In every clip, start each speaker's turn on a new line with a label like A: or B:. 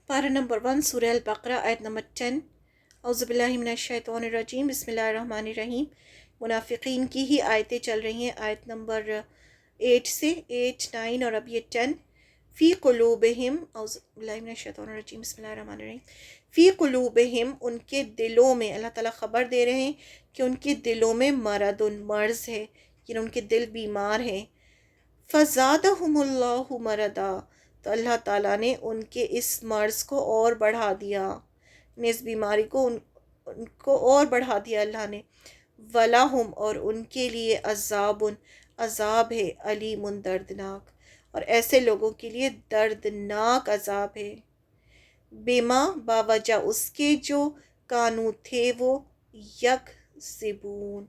A: पारा नंबर 1 सूरह अल-बकरा आयत नंबर 10। औज़ुबिल्लाहि मिनश्शैतानिर्रजीम बिस्मिल्लाहिर्रहमानिर्रहीम। मुनाफिकीन की ही आयतें चल रही हैं, आयत नंबर 8 से 8, 9 और अब ये 10। फ़ी क़ुलूबिहिम औज़ुबिल्लाहि मिनश्शैतानिर्रजीम बिस्मिल्लाहिर्रहमानिर्रहीम। फ़ी क़ुलूबिहिम उनके दिलों में, अल्लाह ताला ख़बर दे रहे हैं कि उनके दिलों में मर्ज़ है, यानी उनके दिल बीमार हैं। फ़ज़ादहुमुल्लाहु मरदा, तो अल्लाह ताला ने उनके इस मर्ज़ को और बढ़ा दिया, इस बीमारी को उनको और बढ़ा दिया अल्लाह ने। वलाहुम, और उनके लिए अज़ाबुन, अज़ाब है, अलीमुन, दर्दनाक, और ऐसे लोगों के लिए दर्दनाक अज़ाब है। बेमा, बावजह उसके, जो कानू थे वो यकज़िबून,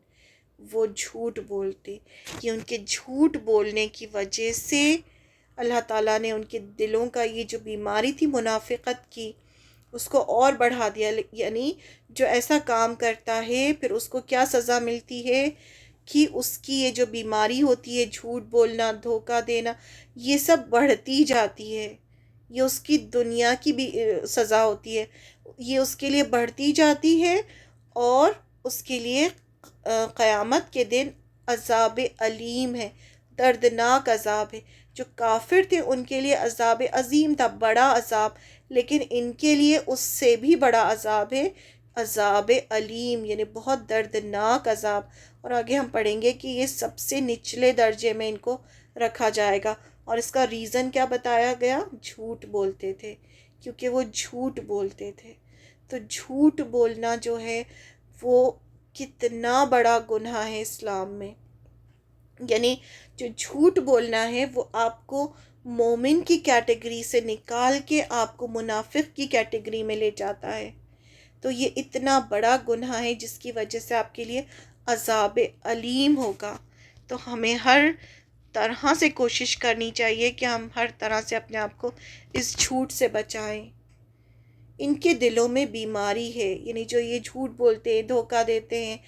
A: वो झूठ बोलते, कि उनके झूठ बोलने की वजह से अल्लाह ताला ने उनके दिलों का ये जो बीमारी थी मुनाफिकत की, उसको और बढ़ा दिया। यानी जो ऐसा काम करता है फिर उसको क्या सज़ा मिलती है कि उसकी ये जो बीमारी होती है, झूठ बोलना, धोखा देना, ये सब बढ़ती जाती है। ये उसकी दुनिया की भी सज़ा होती है, ये उसके लिए बढ़ती जाती है, और उसके लिए क़यामत के दिन अज़ाब अलीम है, दर्दनाक अज़ाब है। जो काफिर थे उनके लिए अज़ाब अज़ीम था, बड़ा अज़ाब, लेकिन इनके लिए उससे भी बड़ा अज़ाब है, अज़ाब अलीम, यानी बहुत दर्दनाक अज़ाब। और आगे हम पढ़ेंगे कि ये सबसे निचले दर्जे में इनको रखा जाएगा। और इसका रीज़न क्या बताया गया? झूठ बोलते थे, क्योंकि वो झूठ बोलते थे। तो झूठ बोलना जो है वो कितना बड़ा गुनाह है इस्लाम में। यानी जो झूठ बोलना है वो आपको मोमिन की कैटेगरी से निकाल के आपको मुनाफिक की कैटेगरी में ले जाता है। तो ये इतना बड़ा गुनाह है जिसकी वजह से आपके लिए अज़ाब अलीम होगा। तो हमें हर तरह से कोशिश करनी चाहिए कि हम हर तरह से अपने आप को इस झूठ से बचाएं। इनके दिलों में बीमारी है, यानी जो ये झूठ बोलते हैं, धोखा देते हैं,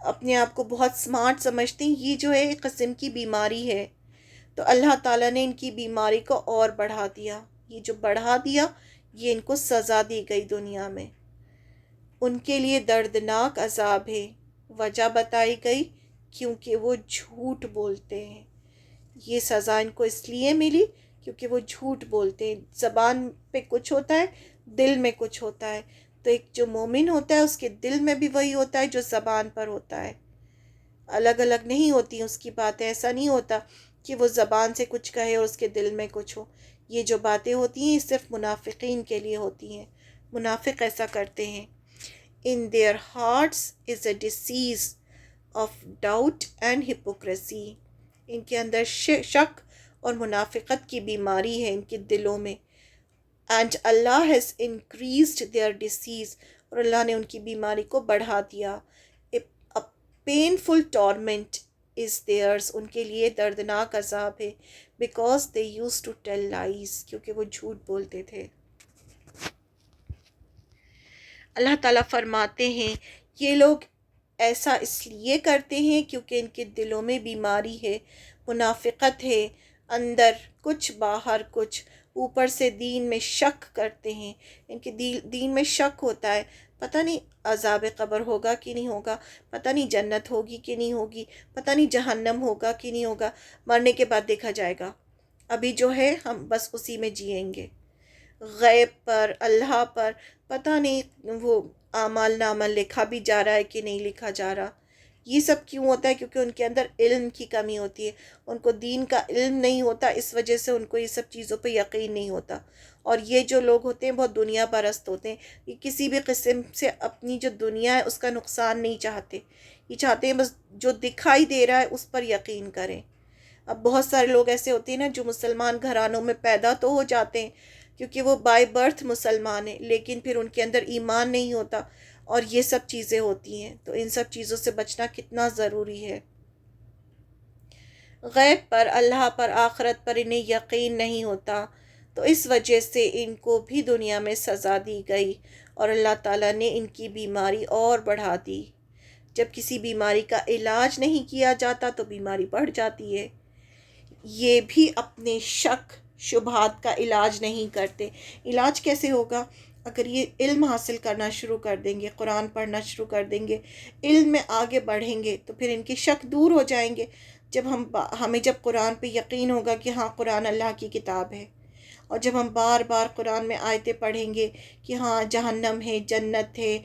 A: अपने आप को बहुत स्मार्ट समझते हैं, ये जो है एक किस्म की बीमारी है। तो अल्लाह ताला ने इनकी बीमारी को और बढ़ा दिया। ये जो बढ़ा दिया, ये इनको सज़ा दी गई दुनिया में। उनके लिए दर्दनाक अज़ाब है, वजह बताई गई क्योंकि वो झूठ बोलते हैं। ये सज़ा इनको इसलिए मिली क्योंकि वो झूठ बोलते हैं। ज़बान पे कुछ होता है, दिल में कुछ होता है। तो एक जो मोमिन होता है उसके दिल में भी वही होता है जो ज़बान पर होता है, अलग अलग नहीं होती उसकी बातें। ऐसा नहीं होता कि वो ज़बान से कुछ कहे और उसके दिल में कुछ हो। ये जो बातें होती हैं सिर्फ मुनाफिकीन के लिए होती हैं। मुनाफिक ऐसा करते हैं। In their hearts is a disease of doubt and hypocrisy, इनके अंदर शक और मुनाफिकत की बीमारी है इनके दिलों में। And Allah has increased their disease, और अल्लाह ने उनकी बीमारी को बढ़ा दिया। A painful torment is theirs, उनके लिए दर्दनाक अजाब है। Because they used to tell lies, क्योंकि वो झूठ बोलते थे। अल्लाह ताला फरमाते हैं ये लोग ऐसा इसलिए करते हैं क्योंकि इनके दिलों में बीमारी है, मुनाफिकत है, अंदर कुछ बाहर कुछ, ऊपर से दीन में शक करते हैं। इनके दीन में शक होता है, पता नहीं अज़ाब क़ब्र होगा कि नहीं होगा, पता नहीं जन्नत होगी कि नहीं होगी, पता नहीं जहन्नम होगा कि नहीं होगा, मरने के बाद देखा जाएगा। अभी जो है हम बस उसी में जिएंगे। गैब पर, अल्लाह पर पता नहीं वो आमाल नामल लिखा भी जा रहा है कि नहीं लिखा जा रहा। ये सब क्यों होता है? क्योंकि उनके अंदर इल्म की कमी होती है, उनको दीन का इल्म नहीं होता, इस वजह से उनको ये सब चीज़ों पे यकीन नहीं होता। और ये जो लोग होते हैं बहुत दुनिया परस्त होते हैं, ये किसी भी किस्म से अपनी जो दुनिया है उसका नुकसान नहीं चाहते। ये चाहते हैं बस जो दिखाई दे रहा है उस पर यकीन करें। अब बहुत सारे लोग ऐसे होते हैं ना जो मुसलमान घरानों में पैदा तो हो जाते हैं क्योंकि वो बाय बर्थ मुसलमान है, लेकिन फिर उनके अंदर ईमान नहीं होता, और ये सब चीज़ें होती हैं। तो इन सब चीज़ों से बचना कितना ज़रूरी है। गैब पर, अल्लाह पर, आखरत पर इन्हें यकीन नहीं होता, तो इस वजह से इनको भी दुनिया में सज़ा दी गई और अल्लाह ताला ने इनकी बीमारी और बढ़ा दी। जब किसी बीमारी का इलाज नहीं किया जाता तो बीमारी बढ़ जाती है। ये भी अपने शक شبہات کا علاج نہیں کرتے۔ علاج کیسے ہوگا؟ اگر یہ علم حاصل کرنا شروع کر دیں گے، قرآن پڑھنا شروع کر دیں گے، علم میں آگے بڑھیں گے، تو پھر ان کے شک دور ہو جائیں گے۔ جب ہمیں جب قرآن پہ یقین ہوگا کہ ہاں قرآن اللہ کی کتاب ہے، اور جب ہم بار بار قرآن میں آیتیں پڑھیں گے کہ ہاں جہنم ہے، جنت ہے،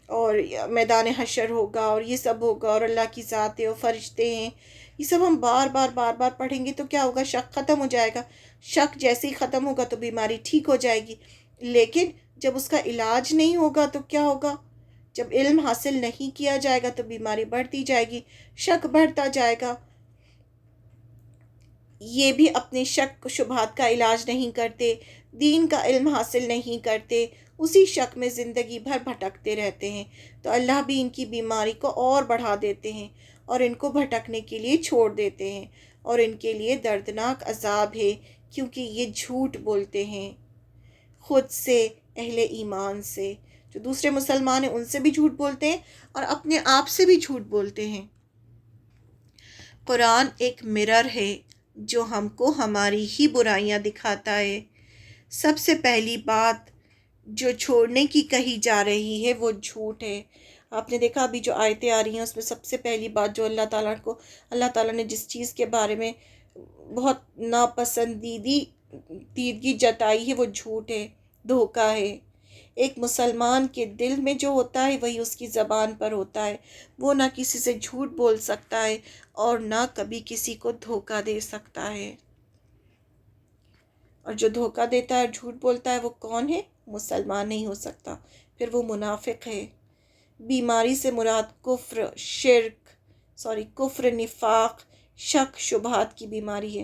A: اور میدان حشر ہوگا، اور یہ سب ہوگا، اور اللہ کی ذات ہے اور فرشتے ہیں، یہ سب ہم بار بار بار بار پڑھیں گے، تو کیا ہوگا؟ شک ختم ہو جائے گا۔ شک جیسے ہی ختم ہوگا تو بیماری ٹھیک ہو جائے گی۔ لیکن جب اس کا علاج نہیں ہوگا تو کیا ہوگا؟ جب علم حاصل نہیں کیا جائے گا تو بیماری بڑھتی جائے گی، شک بڑھتا جائے گا۔ یہ بھی اپنے شک و شبہات کا علاج نہیں کرتے، دین کا علم حاصل نہیں کرتے، اسی شک میں زندگی بھر بھٹکتے رہتے ہیں، تو اللہ بھی ان کی بیماری کو اور بڑھا دیتے ہیں، اور ان کو بھٹکنے کے لیے چھوڑ دیتے ہیں، اور ان کے لیے دردناک عذاب ہے، کیونکہ یہ جھوٹ بولتے ہیں خود سے، اہل ایمان سے۔ جو دوسرے مسلمان ہیں ان سے بھی جھوٹ بولتے ہیں، اور اپنے آپ سے بھی جھوٹ بولتے ہیں۔ قرآن ایک مرر ہے جو ہم کو ہماری ہی برائیاں دکھاتا ہے۔ سب سے پہلی بات جو چھوڑنے کی کہی جا رہی ہے وہ جھوٹ ہے۔ آپ نے دیکھا ابھی جو آیتیں آ رہی ہیں اس میں سب سے پہلی بات جو اللہ تعالیٰ نے جس چیز کے بارے میں بہت دیدگی جتائی ہے وہ جھوٹ ہے، دھوکہ ہے۔ ایک مسلمان کے دل میں جو ہوتا ہے وہی اس کی زبان پر ہوتا ہے۔ وہ نہ کسی سے جھوٹ بول سکتا ہے اور نہ کبھی کسی کو دھوکہ دے سکتا ہے۔ اور جو دھوکہ دیتا ہے، جھوٹ بولتا ہے، وہ کون ہے؟ مسلمان نہیں ہو سکتا، پھر وہ منافق ہے۔ بیماری سے مراد کفر، نفاق، شک، شبہات کی بیماری ہے۔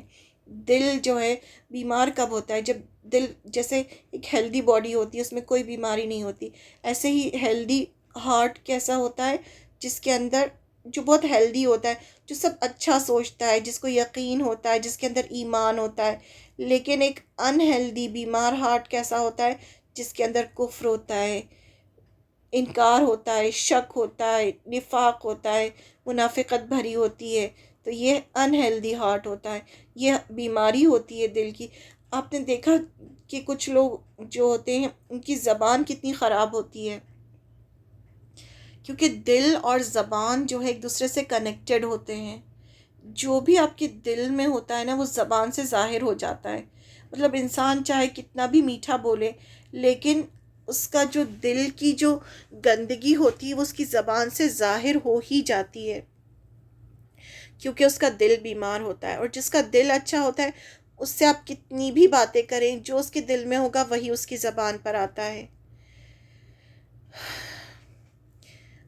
A: دل جو ہے بیمار کب ہوتا ہے؟ جب دل جیسے ایک ہیلدی باڈی ہوتی ہے اس میں کوئی بیماری نہیں ہوتی، ایسے ہی ہیلدی ہارٹ کیسا ہوتا ہے؟ جس کے اندر جو بہت ہیلدی ہوتا ہے، جو سب اچھا سوچتا ہے، جس کو یقین ہوتا ہے، جس کے اندر ایمان ہوتا ہے۔ لیکن ایک انہیلدی بیمار ہارٹ کیسا ہوتا ہے؟ جس کے اندر کفر ہوتا ہے، انکار ہوتا ہے، شک ہوتا ہے، نفاق ہوتا ہے، منافقت بھری ہوتی ہے، تو یہ انہیلدی ہارٹ ہوتا ہے، یہ بیماری ہوتی ہے دل کی۔ آپ نے دیکھا کہ کچھ لوگ جو ہوتے ہیں ان کی زبان کتنی خراب ہوتی ہے، کیونکہ دل اور زبان جو ہے ایک دوسرے سے کنیکٹڈ ہوتے ہیں۔ جو بھی آپ کے دل میں ہوتا ہے نا وہ زبان سے ظاہر ہو جاتا ہے۔ مطلب انسان چاہے کتنا بھی میٹھا بولے، لیکن اس کا جو دل کی جو گندگی ہوتی ہے وہ اس کی زبان سے ظاہر ہو ہی جاتی ہے، کیونکہ اس کا دل بیمار ہوتا ہے۔ اور جس کا دل اچھا ہوتا ہے اس سے آپ کتنی بھی باتیں کریں، جو اس کے دل میں ہوگا وہی اس کی زبان پر آتا ہے۔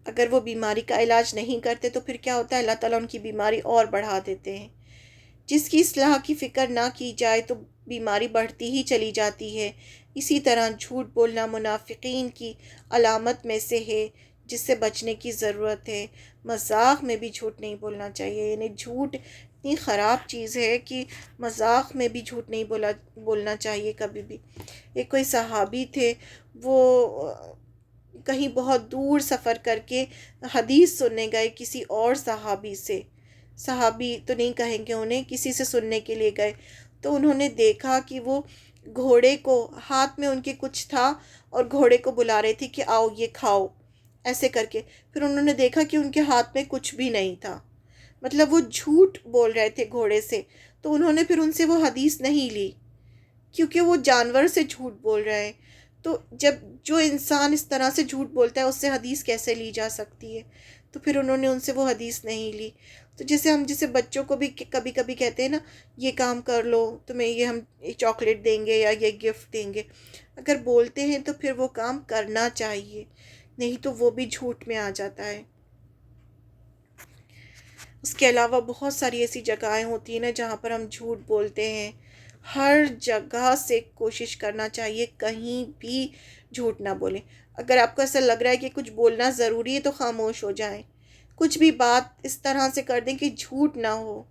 A: اگر وہ بیماری کا علاج نہیں کرتے تو پھر کیا ہوتا ہے؟ اللہ تعالیٰ ان کی بیماری اور بڑھا دیتے ہیں۔ جس کی اصلاح کی فکر نہ کی جائے تو بیماری بڑھتی ہی چلی جاتی ہے۔ اسی طرح جھوٹ بولنا منافقین کی علامت میں سے ہے، جس سے بچنے کی ضرورت ہے۔ مذاق میں بھی جھوٹ نہیں بولنا چاہیے، یعنی جھوٹ اتنی خراب چیز ہے کہ مذاق میں بھی جھوٹ نہیں بولنا چاہیے کبھی بھی۔ ایک کوئی صحابی تھے، وہ کہیں بہت دور سفر کر کے حدیث سننے گئے کسی اور صحابی سے، صحابی تو نہیں کہیں گے انہیں، کسی سے سننے کے لیے گئے، تو انہوں نے دیکھا کہ وہ گھوڑے کو، ہاتھ میں ان کے کچھ تھا اور گھوڑے کو بلا رہے تھے کہ آؤ یہ کھاؤ، ایسے کر کے۔ پھر انہوں نے دیکھا کہ ان کے ہاتھ میں کچھ بھی نہیں تھا، مطلب وہ جھوٹ بول رہے تھے گھوڑے سے، تو انہوں نے پھر ان سے وہ حدیث نہیں لی، کیونکہ وہ جانور سے جھوٹ بول رہے ہیں۔ تو جب جو انسان اس طرح سے جھوٹ بولتا ہے اس سے حدیث کیسے لی جا سکتی ہے؟ تو پھر انہوں نے ان سے وہ حدیث نہیں لی۔ تو جیسے ہم بچوں کو بھی کبھی کبھی کہتے ہیں نا، یہ کام کر لو تمہیں یہ ہم چاکلیٹ دیں گے یا یہ گفٹ دیں گے، اگر بولتے ہیں تو پھر وہ کام کرنا چاہیے، نہیں تو وہ بھی جھوٹ میں آ جاتا ہے۔ اس کے علاوہ بہت ساری ایسی جگہیں ہوتی ہیں نا جہاں پر ہم جھوٹ بولتے ہیں۔ ہر جگہ سے کوشش کرنا چاہیے کہیں بھی جھوٹ نہ بولیں۔ اگر آپ کو ایسا لگ رہا ہے کہ کچھ بولنا ضروری ہے تو خاموش ہو جائیں، کچھ بھی بات اس طرح سے کر دیں کہ جھوٹ نہ ہو۔